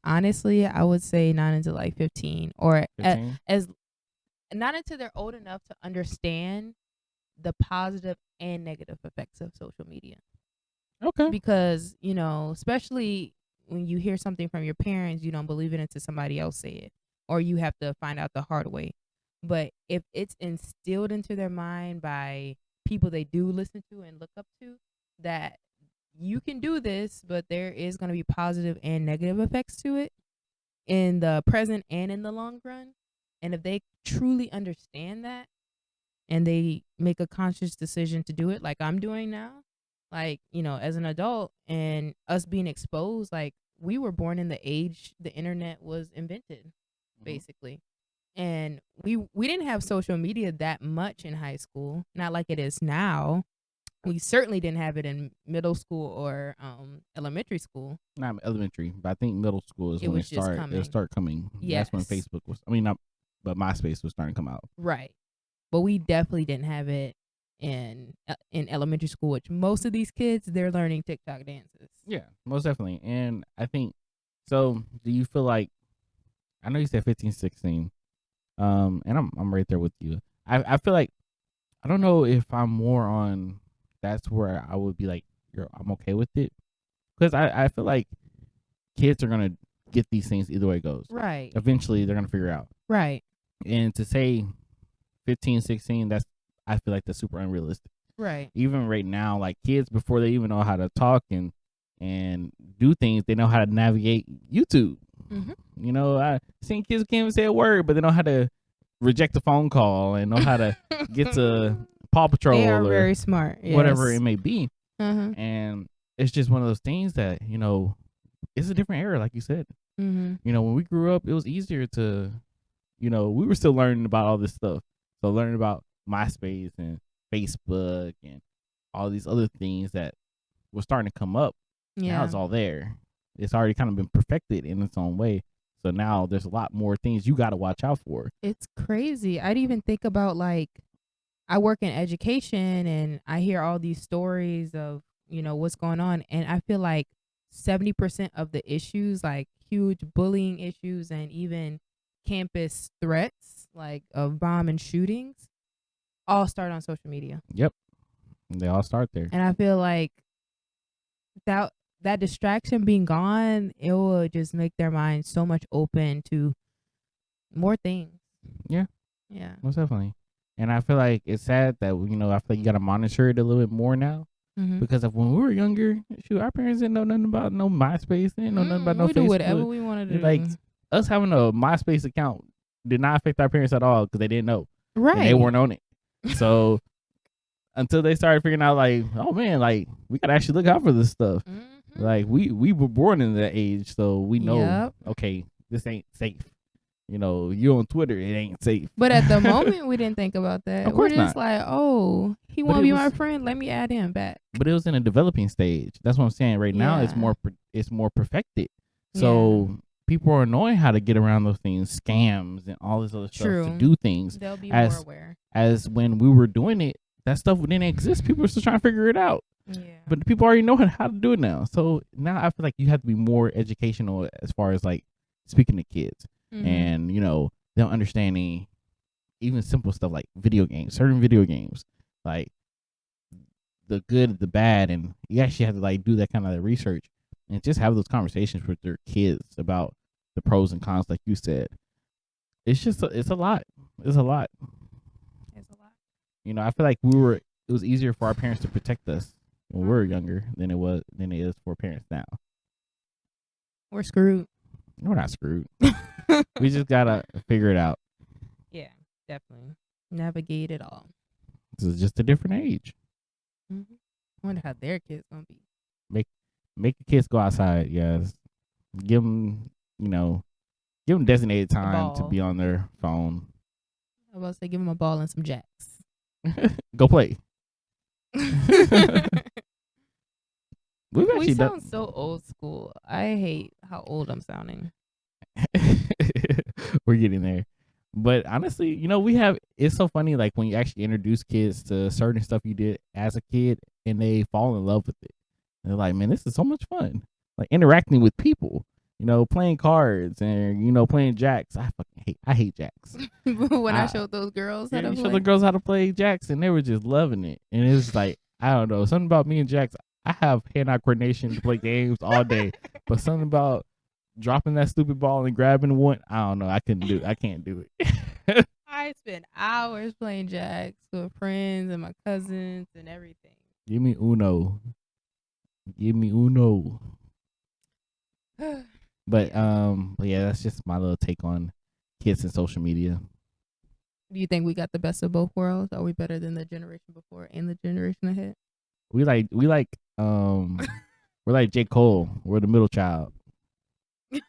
honestly, I would say not until like 15 or 15? as not until they're old enough to understand the positive and negative effects of social media. Okay. Because, especially when you hear something from your parents, you don't believe it until somebody else say it, or you have to find out the hard way. But if it's instilled into their mind by people they do listen to and look up to, that you can do this, but there is going to be positive and negative effects to it in the present and in the long run. And if they truly understand that and they make a conscious decision to do it like I'm doing now, like, as an adult and us being exposed, like we were born in the age the internet was invented, basically. And we didn't have social media that much in high school, not like it is now. We certainly didn't have it in middle school or elementary school. Not elementary, but I think middle school is It when was just it'll start coming. That's when Yes. Facebook was. I mean, not, but MySpace was starting to come out. Right. But we definitely didn't have it in elementary school, which most of these kids, they're learning TikTok dances. Yeah, most definitely. And I think so. Do you feel like? I know you said 15, 16. And I'm right there with you. I feel like I don't know if I'm more on. That's where I would be like, I'm okay with it, because I feel like kids are gonna get these things either way it goes. Right. Eventually, they're gonna figure it out. Right. And to say 15, 16, I feel like that's super unrealistic. Right. Even right now, like kids, before they even know how to talk and do things, they know how to navigate YouTube. Mm-hmm. I seen kids can't even say a word, but they know how to reject a phone call and know how to get to Paw Patrol. They are or very smart. Yes. whatever it may be. Mm-hmm. And it's just one of those things that, it's a different era, like you said. Mm-hmm. When we grew up, it was easier to, we were still learning about all this stuff. So learning about MySpace and Facebook and all these other things that were starting to come up. Yeah. Now it's all there. It's already kind of been perfected in its own way. So now there's a lot more things you got to watch out for. It's crazy. I'd even think about, like, I work in education and I hear all these stories of, what's going on. And I feel like 70% of the issues, like huge bullying issues and even campus threats, like of bomb and shootings, all start on social media. Yep. They all start there. And I feel like that distraction being gone, it will just make their mind so much open to more things. Yeah. Yeah. Most definitely. And I feel like it's sad that, I feel like you got to monitor it a little bit more now. Mm-hmm. Because of when we were younger, shoot, our parents didn't know nothing about no MySpace. They didn't know nothing about no we Facebook. do whatever we wanted to Like, do. us having a MySpace account did not affect our parents at all because they didn't know. Right. And they weren't on it. So until they started figuring out, like, oh, man, like, we got to actually look out for this stuff. Mm-hmm. Like, we were born in that age, so we know, Yep. okay, this ain't safe. You on Twitter, it ain't safe. But at the moment, we didn't think about that. Of course We're just not. like, oh, he But want to it be was- my friend. Let me add him back. But it was in a developing stage. That's what I'm saying. Right now, it's more perfected. So people are knowing how to get around those things, scams and all this other stuff to True. do things. They'll be As- more aware. As when we were doing it, that stuff didn't exist. People were still trying to figure it out. Yeah. But people already know how to do it now. So now I feel like you have to be more educational as far as like speaking to kids and them understanding even simple stuff like certain video games, like the good, the bad, and you actually have to like do that kind of research and just have those conversations with their kids about the pros and cons, like you said. It's just it's a lot. It's a lot. It's a lot. I feel like it was easier for our parents to protect us when we were younger than it is for parents now. We're screwed. We're not screwed. We just gotta figure it out. Yeah, definitely navigate it all. This is just a different age. I wonder how their kids gonna be. Make the kids go outside. Yes, give them designated time to be on their phone. I was about to say, give them a ball and some jacks. Go play. We sound so old school. I hate how old I'm sounding. We're getting there. But honestly, it's so funny, like when you actually introduce kids to certain stuff you did as a kid and they fall in love with it. And they're like, man, this is so much fun. Like interacting with people, playing cards and, playing jacks. I hate jacks. When I showed those girls how to play. You showed the girls how to play jacks and they were just loving it. And it's like, I don't know, something about me and jacks. I have hand-eye coordination to play games all day, but something about dropping that stupid ball and grabbing one, I don't know. I can't do it. I spend hours playing jacks with friends and my cousins and everything. Give me Uno. But yeah, that's just my little take on kids and social media. Do you think we got the best of both worlds? Are we better than the generation before and the generation ahead? We like we're like J. Cole. We're the middle child.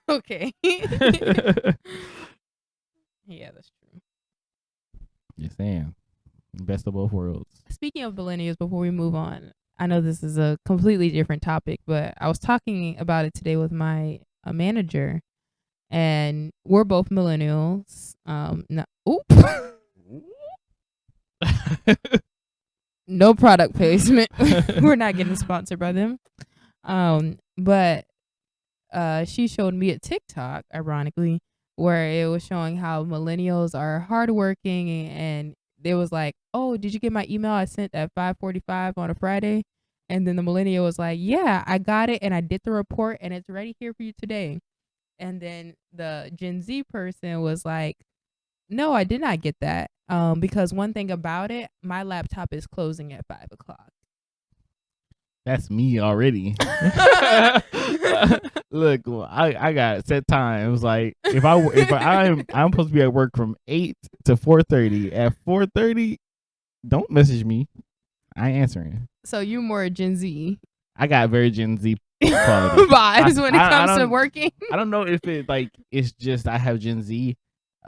Okay. Yeah, that's true. Just saying. Best of both worlds. Speaking of millennials, before we move on, I know this is a completely different topic, but I was talking about it today with my manager, and we're both millennials. No product placement. We're not getting sponsored by them. But she showed me a TikTok, ironically, where it was showing how millennials are hardworking, and it was like, oh, did you get my email I sent at 5:45 on a Friday? And then the millennial was like, yeah, I got it and I did the report and it's ready here for you today. And then the Gen Z person was like, no, I did not get that. Because one thing about it, my laptop is closing at 5:00. That's me already. Look, I got set times. Like if I'm supposed to be at work from 8 to 4:30. At 4:30, don't message me. I ain't answering. So you more Gen Z. I got very Gen Z quality vibes when it comes to working. I don't know if it's just I have Gen Z,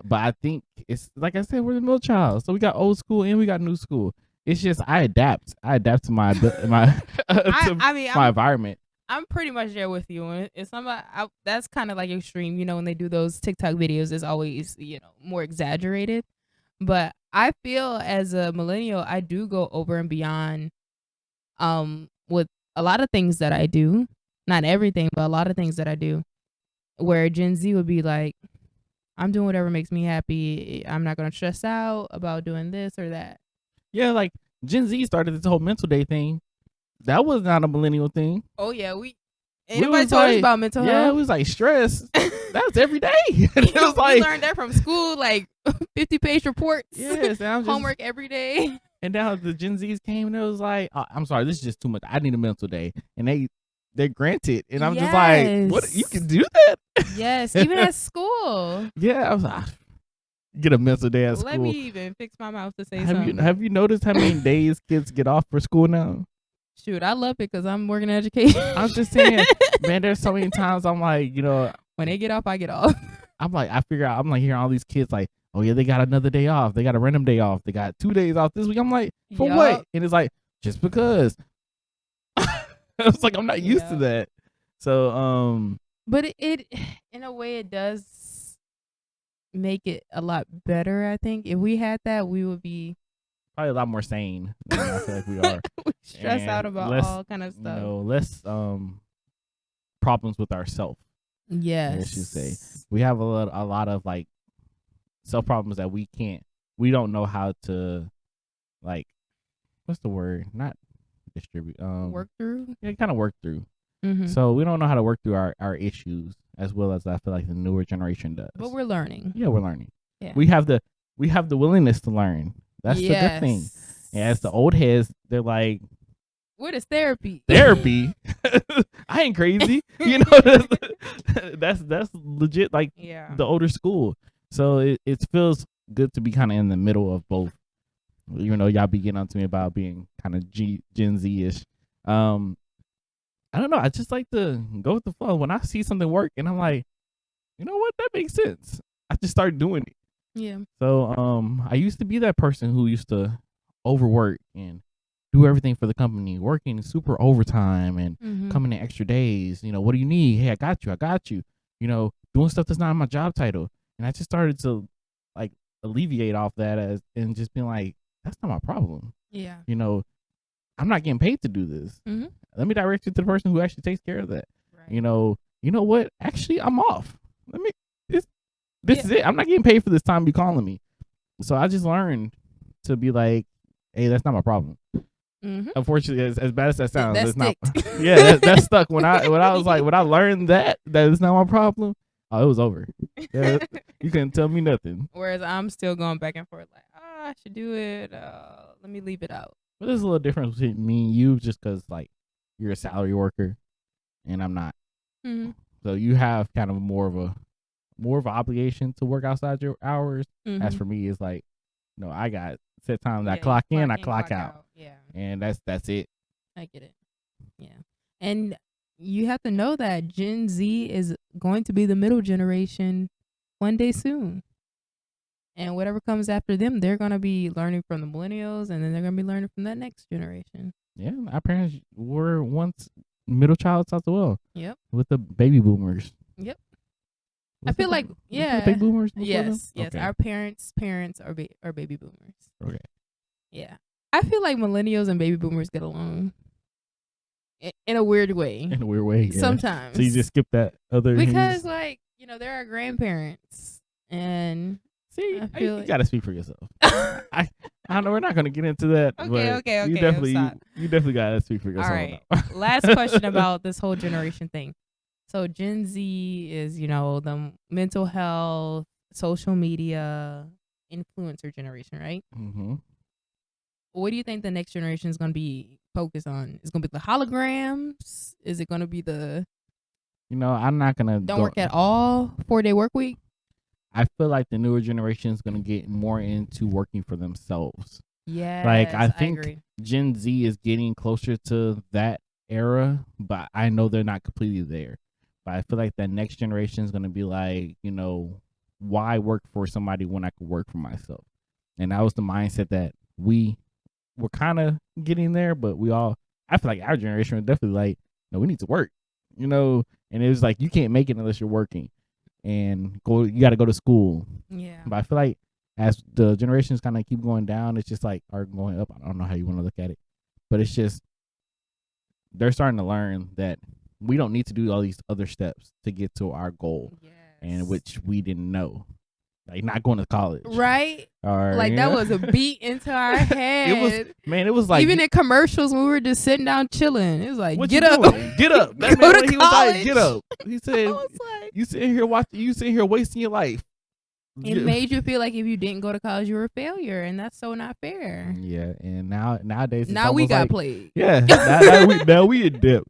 but I think it's like I said, we're the middle child. So we got old school and we got new school. It's just I adapt to my my environment. I'm pretty much there with you. It's somebody that's kind of like extreme, when they do those TikTok videos, it's always more exaggerated. But I feel as a millennial, I do go over and beyond with a lot of things that I do. Not everything, but a lot of things that I do. Where Gen Z would be like, I'm doing whatever makes me happy. I'm not going to stress out about doing this or that. Yeah, like Gen Z started this whole mental day thing. That was not a millennial thing. Oh yeah, anybody told us about mental health. Yeah, it was like stress. That was every day. It was like we learned that from school, like 50-page reports. Yes, homework every day. And now the Gen Zs came and it was like, I'm sorry, this is just too much. I need a mental day, and they're granted, and I'm just like, what? You can do that? Yes, even at school. Yeah, I was like, get a mental day at school. Let me even fix my mouth to say something. Have you noticed how many days kids get off for school now? Shoot, I love it because I'm working in education. I'm just saying, man, there's so many times I'm like, when they get off, I get off. I'm like, I'm like hearing all these kids like, oh yeah, they got another day off. They got a random day off. They got 2 days off this week. I'm like, for what? And it's like, just because. It's like, I'm not used to that. So, but it in a way it does make it a lot better. I think if we had that, we would be probably a lot more sane than I feel like we are. We stress out And about less, all kind of stuff. less problems with ourselves. Yes. I guess you say we have a lot of like self problems that we don't know how to, like, what's the word? Not distribute. Work through. Yeah, kind of work through. Mm-hmm. So we don't know how to work through our issues as well as I feel like the newer generation does. But we're learning. Yeah, we're learning. Yeah. We have the willingness to learn. That's the good thing. And as the old heads, they're like, what is therapy? Therapy? I ain't crazy. You know, that's legit, like, the older school. So it feels good to be kind of in the middle of both. Even though y'all be getting on to me about being kind of Gen Z-ish. I don't know. I just like to go with the flow. When I see something work and I'm like, you know what? That makes sense. I just start doing it. Yeah. So I used to be that person who used to overwork and do everything for the company, working super overtime and coming in extra days. You know, what do you need? Hey, I got you. You know, doing stuff that's not in my job title. And I just started to like alleviate off that and just being like, that's not my problem. Yeah. You know, I'm not getting paid to do this. Let me direct you to the person who actually takes care of that. Right. You know what? Actually, I'm off. This is it. I'm not getting paid for this time you calling me. So I just learned to be like, hey, that's not my problem. Unfortunately, as bad as that sounds, it's not. Yeah, that stuck. When I was like, when I learned that it's not my problem, oh, it was over. Yeah, you couldn't tell me nothing. Whereas I'm still going back and forth, like, I should do it. Let me leave it out. But there's a little difference between me and you, just because like you're a salary worker, and I'm not. So you have kind of more of an obligation to work outside your hours. As for me, it's like, no, I got set times. I clock in, I clock out. Yeah, and that's it. I get it. Yeah, and you have to know that Gen Z is going to be the middle generation one day soon. And whatever comes after them, they're going to be learning from the millennials, and then they're going to be learning from that next generation. Yeah, our parents were once middle childs as well. Yep. With the baby boomers. Yep. I feel like, yeah. Baby boomers? Yes. Okay. Our parents are baby boomers. Okay. Yeah. I feel like millennials and baby boomers get along in a weird way. In a weird way, yeah. Sometimes. So you just skip that other. Because, like, they're our grandparents. And see, you gotta speak for yourself. I know we're not gonna get into that. Okay. You definitely gotta speak for yourself. All right. Last question about this whole generation thing. So Gen Z is, the mental health, social media, influencer generation, right? What do you think the next generation is going to be focused on? Is it going to be the holograms? Is it going to be the... I'm not going to... work at all? 4-day work week? I feel like the newer generation is going to get more into working for themselves. Yeah. Like, I think Gen Z is getting closer to that era, but I know they're not completely there. But I feel like that next generation is going to be like, why work for somebody when I could work for myself? And that was the mindset that we were kind of getting there, but I feel like our generation was definitely like, no, we need to work, and it was like, you can't make it unless you're working and you got to go to school. Yeah. But I feel like as the generations kind of keep going down, it's just like, are going up. I don't know how you want to look at it, but it's just, they're starting to learn that we don't need to do all these other steps to get to our goal, and which we didn't know. Like not going to college, right? Or like that was a beat into our head. It was like even in commercials when we were just sitting down chilling. It was like, what get up, get up. That's go to he was like, get up. He said, like, you sitting here wasting your life. It made you feel like if you didn't go to college, you were a failure, and that's so not fair. Yeah, and nowadays, now we got like, played. Yeah, now we a dip.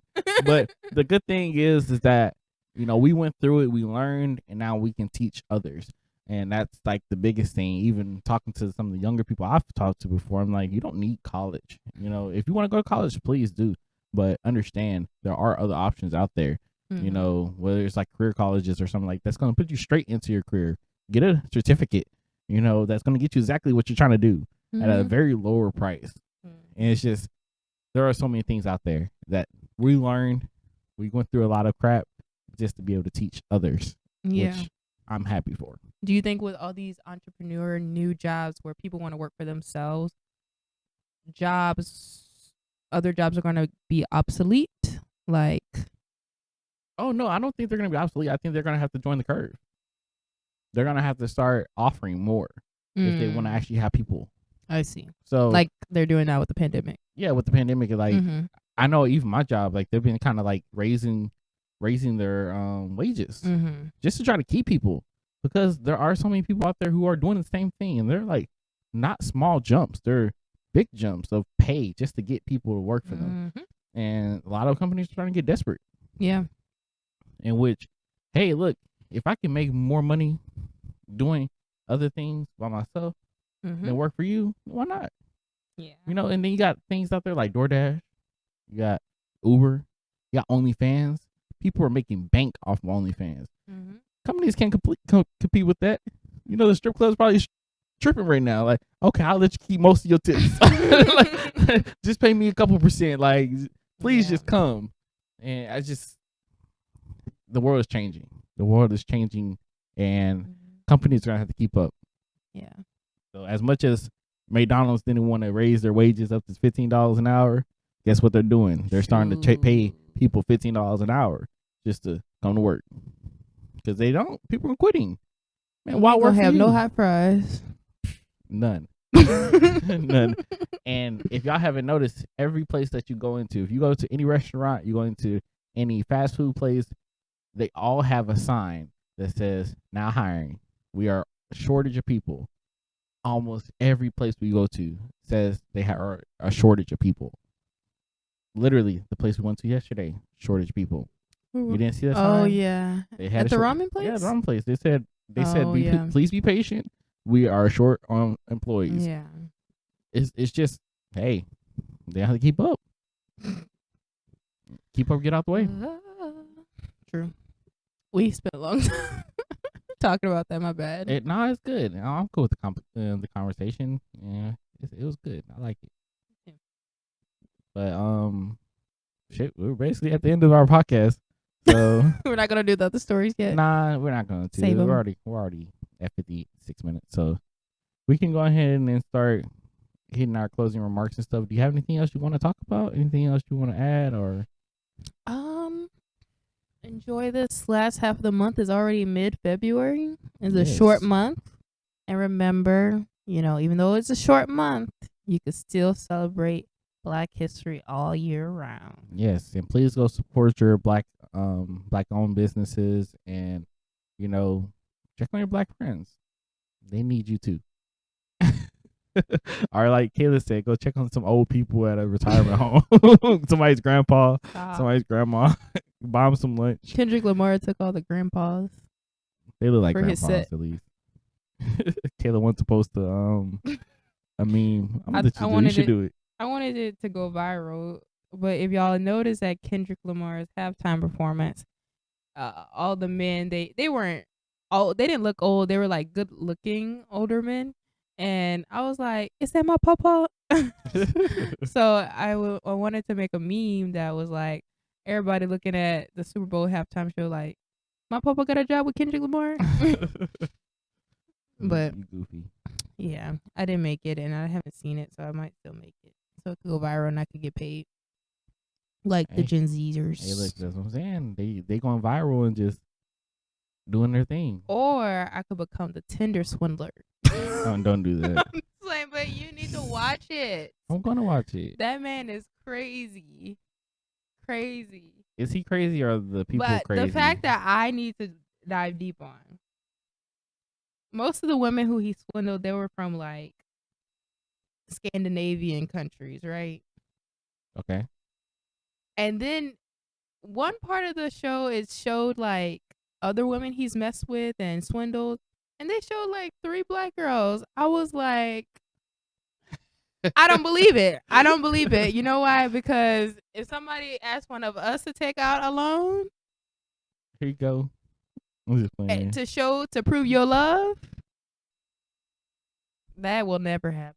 But the good thing is that we went through it, we learned, and now we can teach others. And that's like the biggest thing. Even talking to some of the younger people I've talked to before, I'm like, you don't need college. If you want to go to college, please do. But understand there are other options out there. Whether it's like career colleges or something like that's going to put you straight into your career. Get a certificate, that's going to get you exactly what you're trying to do at a very lower price. And it's just, there are so many things out there that we learned. We went through a lot of crap just to be able to teach others. Yeah. Which I'm happy for. Do you think with all these entrepreneur new jobs where people want to work for themselves, other jobs are going to be obsolete? Like, Oh no, I don't think they're gonna be obsolete. I think they're gonna have to join the curve. They're gonna have to start offering more if they want to actually have people. I see. So Like they're doing that with the pandemic. yeah, with the pandemic, like Mm-hmm. I know even my job, like they've been kind of like raising their wages Mm-hmm. just to try to keep people, because there are so many people out there who are doing the same thing, and they're like not small jumps, they're big jumps of pay just to get people to work for them. Mm-hmm. And a lot of companies are trying to get desperate. Yeah. In which, hey, look, if I can make more money doing other things by myself Mm-hmm. than work for you, why not? Yeah. You know, and then you got things out there like DoorDash, you got Uber, you got OnlyFans. People are making bank off of OnlyFans. Mm-hmm. Companies can't compete with that. You know, the strip club's probably tripping right now. Like, okay, I'll let you keep most of your tips. Like, just pay me a couple percent. Like, please just come. And the world is changing. The world is changing, and companies are gonna have to keep up. Yeah. So as much as McDonald's didn't want to raise their wages up to $15 an hour, guess what they're doing? They're starting to pay people $15 an hour just to come to work, because people are quitting. Man, why work for have you? no hot fries? None. None. And if y'all haven't noticed, every place that you go into, if you go to any restaurant, you go into any fast food place, they all have a sign that says "Now hiring." We are a shortage of people. Almost every place we go to says they have a shortage of people. Literally, the place we went to yesterday, shortage of people. You didn't see that sign? Oh yeah. They had at the ramen place. Yeah, the ramen place. They said yeah. please be patient. We are short on employees. Yeah. It's just, hey, they have to keep up. Keep up, get out the way. True. We spent a long time talking about that. My bad. It's good. I'm cool with the conversation. Yeah, it was good. I like it. Yeah. But shit, we're basically at the end of our podcast. So we're not gonna do the other stories yet. Nah, we're not going to. Save we're them. already at 56 minutes, so we can go ahead and then start hitting our closing remarks and stuff. Do you have anything else you want to talk about? Anything else you want to add, or? Enjoy this last half of the month. Is already mid-February. It's a short month, and remember, even though it's a short month, you can still celebrate Black History all year round. Yes, and please go support your black-owned businesses, and check on your Black friends. They need you too. Or like Kayla said, go check on some old people at a retirement home. Somebody's grandpa, somebody's grandma. Buy them some lunch. Kendrick Lamar took all the grandpas. They look like grandpas at least. Kayla wants to post a meme. You should do it. I wanted it to go viral, but if y'all notice at Kendrick Lamar's halftime performance, all the men they weren't all they didn't look old. They were like good looking older men. And I was like, is that my papa? So I wanted to make a meme that was like, everybody looking at the Super Bowl halftime show like, my papa got a job with Kendrick Lamar? But goofy. Yeah, I didn't make it, and I haven't seen it, so I might still make it. So it could go viral, and I could get paid. Like the Gen Zers. Hey, look, that's what I'm saying. They going viral and just doing their thing. Or I could become the Tinder swindler. Don't do that. I'm saying, but you need to watch it. I'm gonna watch it. That man is crazy. Crazy. Is he crazy or the people crazy? The fact that I need to dive deep on. Most of the women who he swindled, they were from like Scandinavian countries, right? Okay. And then one part of the show is showed like other women he's messed with and swindled, and they showed like 3 Black girls. I was like, I don't believe it. I don't believe it. You know why? Because if somebody asked one of us to take out a loan, here you go. I'm just playing. To prove your love, that will never happen.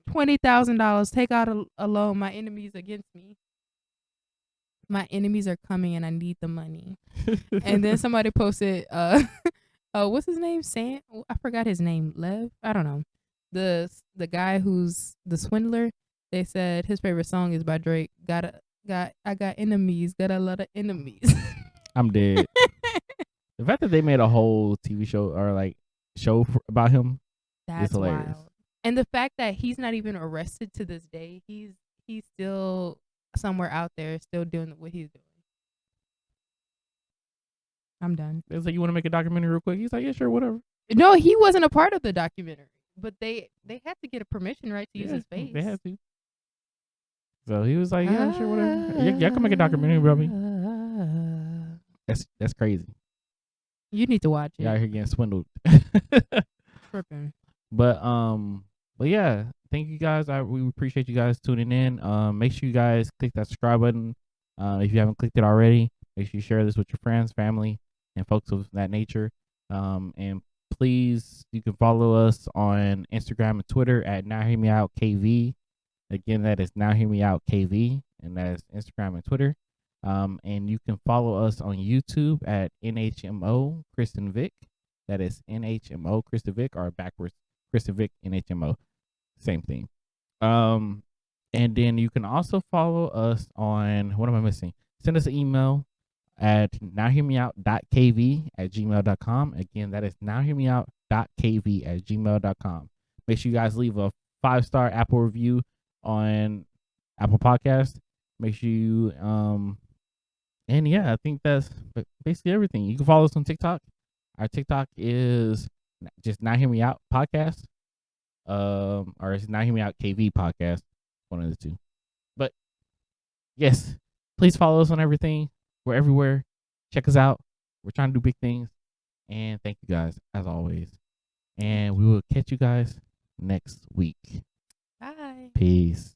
$20,000, take out a loan. My enemies against me. My enemies are coming, and I need the money. And then somebody posted, what's his name? I forgot his name. Lev? I don't know. the guy who's the swindler. They said his favorite song is by Drake. I got enemies. Got a lot of enemies. I'm dead. The fact that they made a whole TV show or like about him is That's hilarious. wild. And the fact that he's not even arrested to this day. He's still somewhere out there, still doing what he's doing. I'm done. It's like, you want to make a documentary real quick? He's like, yeah, sure, whatever. No, he wasn't a part of the documentary, but they had to get a permission, right, to use his face. They had to. So he was like, yeah, sure, whatever. Y'all can make a documentary about me. That's crazy. You need to watch it. Y'all out here getting swindled. Tripping. But yeah, thank you guys. We appreciate you guys tuning in. Make sure you guys click that subscribe button. If you haven't clicked it already, make sure you share this with your friends, family, and folks of that nature. And please, you can follow us on Instagram and Twitter at nowhearmeout.kv. Again, that is nowhearmeout.kv, and that is Instagram and Twitter. And you can follow us on YouTube at NHMO Kristen Vic. That is NHMO Kristen Vic, or backwards Kristen Vic NHMO. Same thing. And then you can also follow us on, what am I missing? Send us an email at nowhearmeout.kv@gmail.com. Again, that is nowhearmeout.kv@gmail.com. Make sure you guys leave a 5-star Apple review on Apple Podcast. Make sure you and yeah, I think that's basically everything. You can follow us on TikTok. Our TikTok is just Now Hear Me Out Podcast. Or it's Now Hear Me Out KV Podcast. One of the two. But yes, please follow us on everything. We're everywhere. Check us out. We're trying to do big things. And thank you guys, as always. And we will catch you guys next week. Bye. Peace.